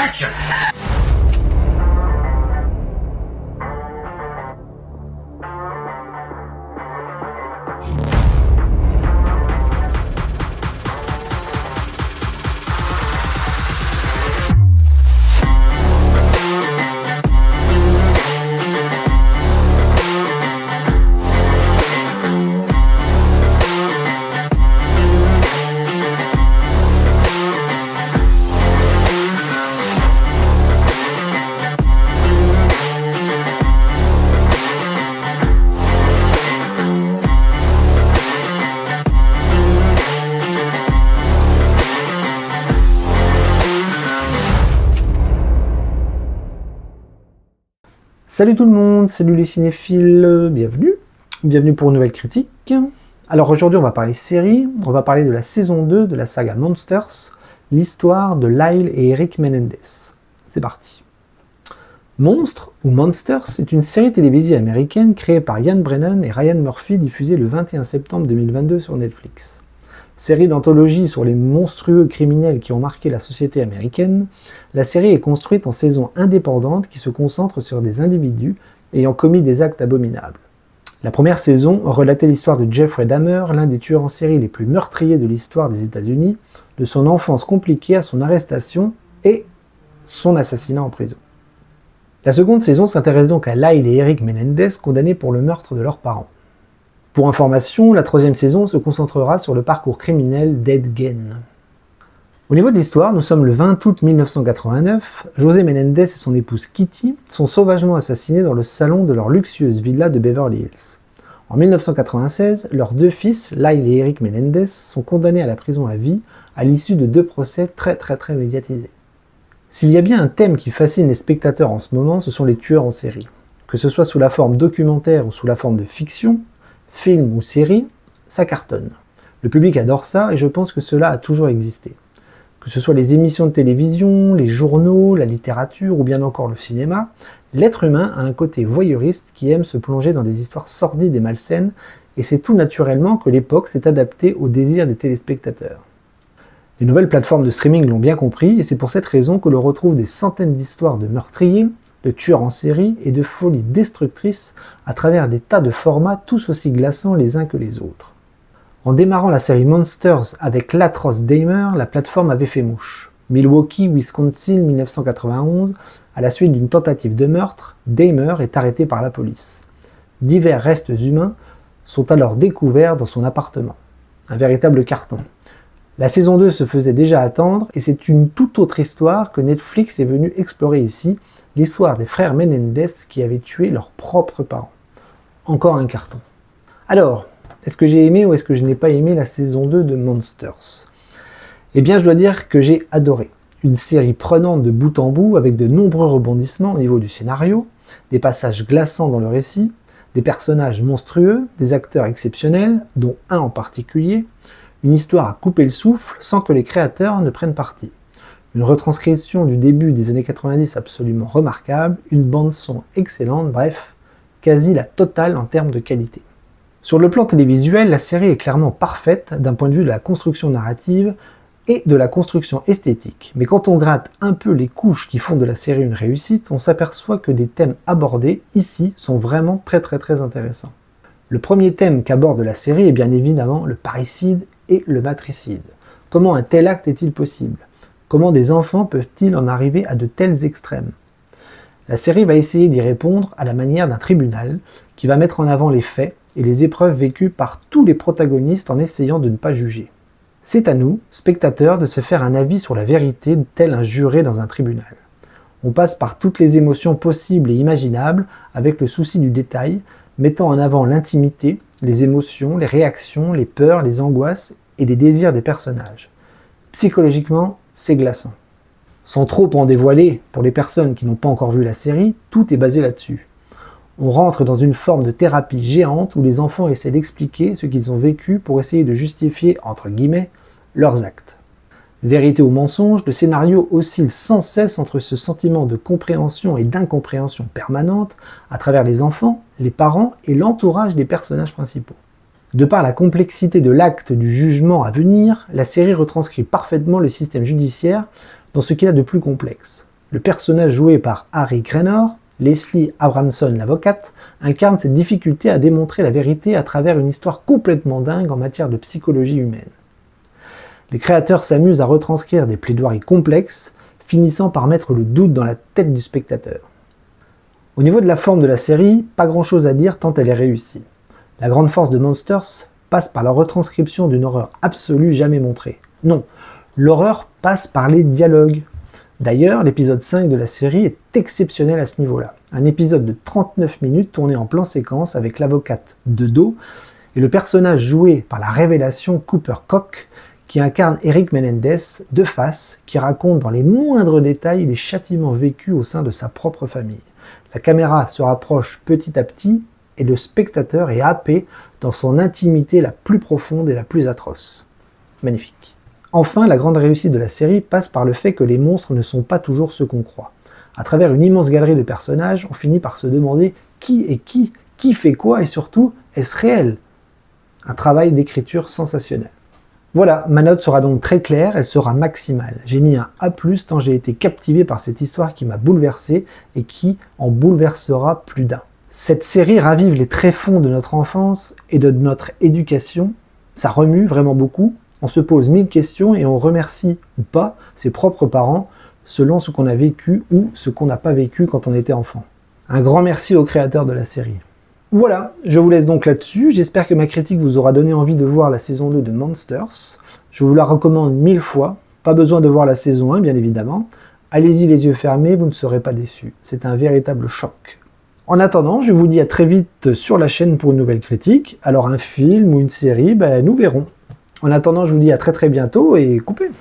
Action! Salut tout le monde, salut les cinéphiles, bienvenue pour une nouvelle critique. Alors aujourd'hui on va parler série, on va parler de la saison 2 de la saga Monsters, l'histoire de Lyle et Eric Menendez. C'est parti. Monstres ou Monsters, c'est une série télévisée américaine créée par Ian Brennan et Ryan Murphy, diffusée le 21 septembre 2022 sur Netflix. Série d'anthologie sur les monstrueux criminels qui ont marqué la société américaine, la série est construite en saisons indépendantes qui se concentrent sur des individus ayant commis des actes abominables. La première saison relatait l'histoire de Jeffrey Dahmer, l'un des tueurs en série les plus meurtriers de l'histoire des États-Unis, de son enfance compliquée à son arrestation et son assassinat en prison. La seconde saison s'intéresse donc à Lyle et Eric Menendez, condamnés pour le meurtre de leurs parents. Pour information, la troisième saison se concentrera sur le parcours criminel d'Ed Gein. Au niveau de l'histoire, nous sommes le 20 août 1989, José Menendez et son épouse Kitty sont sauvagement assassinés dans le salon de leur luxueuse villa de Beverly Hills. En 1996, leurs deux fils, Lyle et Eric Menendez, sont condamnés à la prison à vie à l'issue de deux procès très médiatisés. S'il y a bien un thème qui fascine les spectateurs en ce moment, ce sont les tueurs en série. Que ce soit sous la forme documentaire ou sous la forme de fiction, film ou série, ça cartonne. Le public adore ça et je pense que cela a toujours existé. Que ce soit les émissions de télévision, les journaux, la littérature ou bien encore le cinéma, l'être humain a un côté voyeuriste qui aime se plonger dans des histoires sordides et malsaines et c'est tout naturellement que l'époque s'est adaptée aux désirs des téléspectateurs. Les nouvelles plateformes de streaming l'ont bien compris et c'est pour cette raison que l'on retrouve des centaines d'histoires de meurtriers, de tueurs en série et de folies destructrices à travers des tas de formats tous aussi glaçants les uns que les autres. En démarrant la série Monsters avec l'atroce Dahmer, la plateforme avait fait mouche. Milwaukee, Wisconsin, 1991, à la suite d'une tentative de meurtre, Dahmer est arrêté par la police. Divers restes humains sont alors découverts dans son appartement. Un véritable carton. La saison 2 se faisait déjà attendre et c'est une toute autre histoire que Netflix est venu explorer ici, l'histoire des frères Menendez qui avaient tué leurs propres parents. Encore un carton. Alors, est-ce que j'ai aimé ou est-ce que je n'ai pas aimé la saison 2 de Monsters? Eh bien, je dois dire que j'ai adoré. Une série prenante de bout en bout avec de nombreux rebondissements au niveau du scénario, des passages glaçants dans le récit, des personnages monstrueux, des acteurs exceptionnels, dont un en particulier, une histoire à couper le souffle sans que les créateurs ne prennent parti. Une retranscription du début des années 90 absolument remarquable, une bande-son excellente, bref, quasi la totale en termes de qualité. Sur le plan télévisuel, la série est clairement parfaite d'un point de vue de la construction narrative et de la construction esthétique. Mais quand on gratte un peu les couches qui font de la série une réussite, on s'aperçoit que des thèmes abordés ici sont vraiment très intéressants. Le premier thème qu'aborde la série est bien évidemment le parricide et le matricide. Comment un tel acte est-il possible? Comment des enfants peuvent-ils en arriver à de tels extrêmes? La série va essayer d'y répondre à la manière d'un tribunal qui va mettre en avant les faits et les épreuves vécues par tous les protagonistes en essayant de ne pas juger. C'est à nous, spectateurs, de se faire un avis sur la vérité tel un juré dans un tribunal. On passe par toutes les émotions possibles et imaginables avec le souci du détail, mettant en avant l'intimité, les émotions, les réactions, les peurs, les angoisses et les désirs des personnages. Psychologiquement, c'est glaçant. Sans trop en dévoiler, pour les personnes qui n'ont pas encore vu la série, tout est basé là-dessus. On rentre dans une forme de thérapie géante où les enfants essaient d'expliquer ce qu'ils ont vécu pour essayer de justifier, entre guillemets, leurs actes. Vérité ou mensonge, le scénario oscille sans cesse entre ce sentiment de compréhension et d'incompréhension permanente à travers les enfants, les parents et l'entourage des personnages principaux. De par la complexité de l'acte du jugement à venir, la série retranscrit parfaitement le système judiciaire dans ce qu'il a de plus complexe. Le personnage joué par Harry Graynor, Leslie Abramson l'avocate, incarne cette difficulté à démontrer la vérité à travers une histoire complètement dingue en matière de psychologie humaine. Les créateurs s'amusent à retranscrire des plaidoiries complexes, finissant par mettre le doute dans la tête du spectateur. Au niveau de la forme de la série, pas grand chose à dire tant elle est réussie. La grande force de Monsters passe par la retranscription d'une horreur absolue jamais montrée. Non, l'horreur passe par les dialogues. D'ailleurs, l'épisode 5 de la série est exceptionnel à ce niveau-là. Un épisode de 39 minutes tourné en plan séquence avec l'avocate de dos et le personnage joué par la révélation Cooper Koch qui incarne Eric Menendez de face, qui raconte dans les moindres détails les châtiments vécus au sein de sa propre famille. La caméra se rapproche petit à petit et le spectateur est happé dans son intimité la plus profonde et la plus atroce. Magnifique. Enfin, la grande réussite de la série passe par le fait que les monstres ne sont pas toujours ce qu'on croit. À travers une immense galerie de personnages, on finit par se demander qui est qui fait quoi et surtout, est-ce réel? Un travail d'écriture sensationnel. Voilà, ma note sera donc très claire, elle sera maximale. J'ai mis un A+, tant j'ai été captivé par cette histoire qui m'a bouleversé et qui en bouleversera plus d'un. Cette série ravive les tréfonds de notre enfance et de notre éducation. Ça remue vraiment beaucoup. On se pose 1000 questions et on remercie ou pas ses propres parents selon ce qu'on a vécu ou ce qu'on n'a pas vécu quand on était enfant. Un grand merci aux créateurs de la série. Voilà, je vous laisse donc là-dessus. J'espère que ma critique vous aura donné envie de voir la saison 2 de Monsters. Je vous la recommande 1000 fois. Pas besoin de voir la saison 1, bien évidemment. Allez-y les yeux fermés, vous ne serez pas déçus. C'est un véritable choc. En attendant, je vous dis à très vite sur la chaîne pour une nouvelle critique. Alors un film ou une série, nous verrons. En attendant, je vous dis à très bientôt et coupez.